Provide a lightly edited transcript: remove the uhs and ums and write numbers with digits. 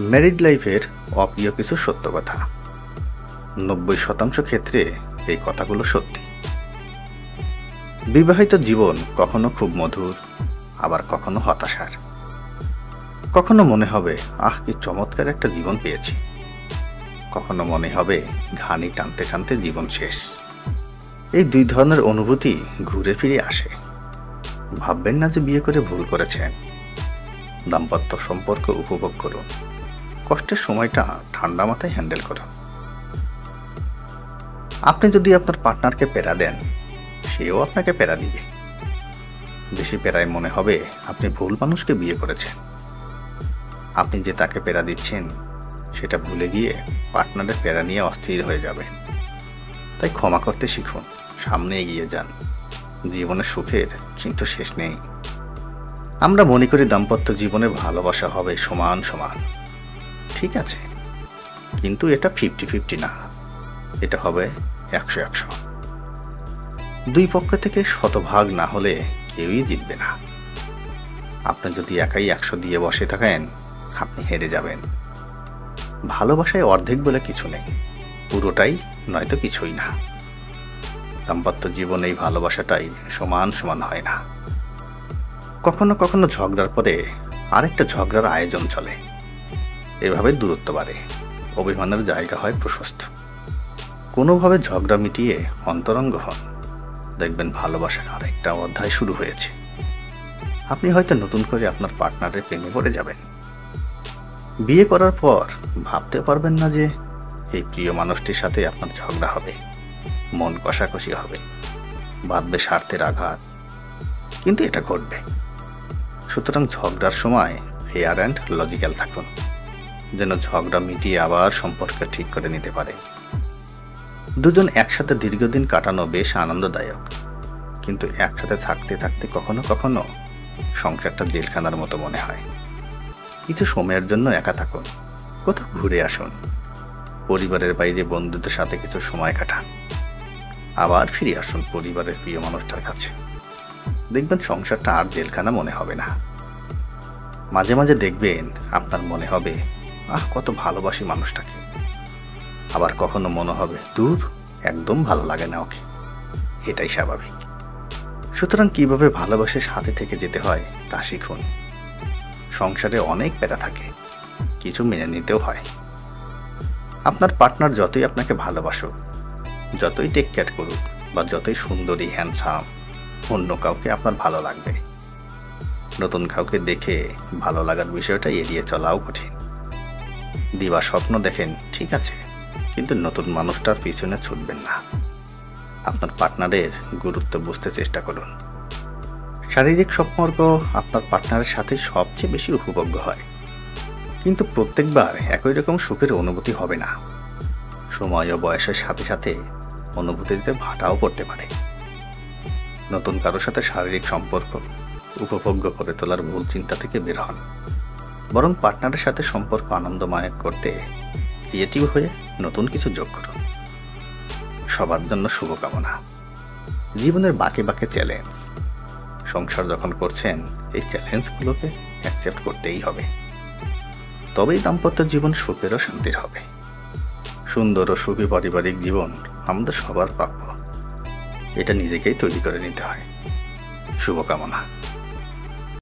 Married লাইফের অপ্রিয় কিছু সত্য কথা। 90% ক্ষেত্রে এই কথাগুলো সত্যি। বিবাহিত জীবন কখনো খুব মধুর, আবার কখনো হতাশার। কখনো মনে হবে কি চমৎকার একটা জীবন পেয়েছি, কখনো মনে হবে ঘানি টানতে টানতে জীবন শেষ। এই দুই ধরনের অনুভূতি ঘুরে ফিরে আসে। ভাববেন না যে বিয়ে করে ভুল করেছেন। দাম্পত্য সম্পর্ক উপভোগ করুন, কষ্টের সময়টা ঠান্ডা মাথায় হ্যান্ডেল করুন। আপনি যদি আপনার পার্টনারকে পেরা দেন, সেও আপনাকে পেরা দিবে। বেশি পেরায় মনে হবে আপনি ভুল মানুষকে বিয়ে করেছেন। আপনি যে তাকে পেরা দিচ্ছেন সেটা ভুলে গিয়ে পার্টনারের পেরা নিয়ে অস্থির হয়ে যাবেন। তাই ক্ষমা করতে শিখুন, সামনে এগিয়ে যান। জীবনের সুখের কিন্তু শেষ নেই। আমরা মনে করি দাম্পত্য জীবনে ভালোবাসা হবে সমান সমান। ঠিক আছে, কিন্তু এটা 50-50 না, এটা হবে 100-100। দুই পক্ষ থেকে শতভাগ না হলে কেউই জিতবে না। আপনি যদি একাই 100 দিয়ে বসে থাকেন, আপনি হেরে যাবেন। ভালোবাসায় অর্ধেক বলে কিছু নেই, পুরোটাই নয়তো কিছুই না। দাম্পত্য জীবনে এই ভালোবাসাটাই সমান সমান হয় না। কখনো কখনো ঝগড়ার পরে আরেকটা ঝগড়ার আয়োজন চলে। এভাবে দূরত্ব বাড়ে, অভিমানের জায়গা হয় প্রশস্ত। কোনোভাবে ঝগড়া মিটিয়ে অন্তরঙ্গ হন, দেখবেন ভালোবাসার আরেকটা অধ্যায় শুরু হয়েছে। আপনি হয়তো নতুন করে আপনার পার্টনারের প্রেমে পড়ে যাবেন। বিয়ে করার পর ভাবতে পারবেন না যে এই প্রিয় মানুষটির সাথে আপনার ঝগড়া হবে, মন কষাকষি হবে, বাঁধবে স্বার্থের আঘাত, কিন্তু এটা ঘটবে। সুতরাং ঝগড়ার সময় ফেয়ার অ্যান্ড লজিক্যাল থাকুন, যেন ঝগড়া মিটিয়ে আবার সম্পর্ক ঠিক করে নিতে পারে। দুজন একসাথে দীর্ঘদিন কাটানো বেশ আনন্দদায়ক, কিন্তু একসাথে থাকতে থাকতে কখনো কখনো সংসারটা জেলখানার মতো মনে হয়। কিছু সময়ের জন্য একা থাকুন, কোথাও ঘুরে আসুন, পরিবারের বাইরে বন্ধুদের সাথে কিছু সময় কাটান, আবার ফিরে আসুন পরিবারের প্রিয় মানুষটার কাছে। দেখবেন সংসারটা আর জেলখানা মনে হবে না। মাঝে মাঝে দেখবেন আপনার মনে হবে কত ভালোবাসি মানুষটাকে। আবার কখনো মনে হবে দূর, একদম ভালো লাগে না ওকে। এটাই স্বাভাবিক। সুতরাং কিভাবে ভালোবাসে সাথে থেকে যেতে হয় তা শিখুন। সংসারে অনেক প্যারা থাকে, কিছু মেনে নিতেও হয়। আপনার পার্টনার যতই আপনাকে ভালোবাসুক, যতই টেক কেয়ার করুক, বা যতই সুন্দরী হ্যান্ডসাম, অন্য কাউকে আপনার ভালো লাগবে। নতুন কাউকে দেখে ভালো লাগার বিষয়টা এড়িয়ে চলাও কঠিন। দিবা স্বপ্ন দেখেন, ঠিক আছে, কিন্তু নতুন মানুষটার পিছনে ছুটবেন না। আপনার পার্টনারের গুরুত্ব বুঝতে চেষ্টা করুন। শারীরিক সম্পর্ক আপনার পার্টনারের সাথে সবচেয়ে বেশি উপভোগ্য হয়, কিন্তু প্রত্যেকবার একই রকম সুখের অনুভূতি হবে না। সময় ও বয়সের সাথে সাথে অনুভূতিতে ভাটাও পড়তে পারে। নতুন কারোর সাথে শারীরিক সম্পর্ক উপভোগ্য করে তোলার ভুল চিন্তা থেকে বের হন। বরং পার্টনারের সাথে সম্পর্ক আনন্দময় করতে ক্রিয়েটিভ হয়ে নতুন কিছু যোগ করুন। সবার জন্য শুভকামনা। জীবনের বাঁকে বাঁকে চ্যালেঞ্জ। সংসার যখন করছেন, এই চ্যালেঞ্জগুলোকে অ্যাকসেপ্ট করতেই হবে। তবেই দাম্পত্য জীবন সুখের ও শান্তির হবে। সুন্দর ও সুখী পারিবারিক জীবন আমাদের সবার প্রাপ্য। এটা নিজেকেই তৈরি করে নিতে হয়। শুভকামনা।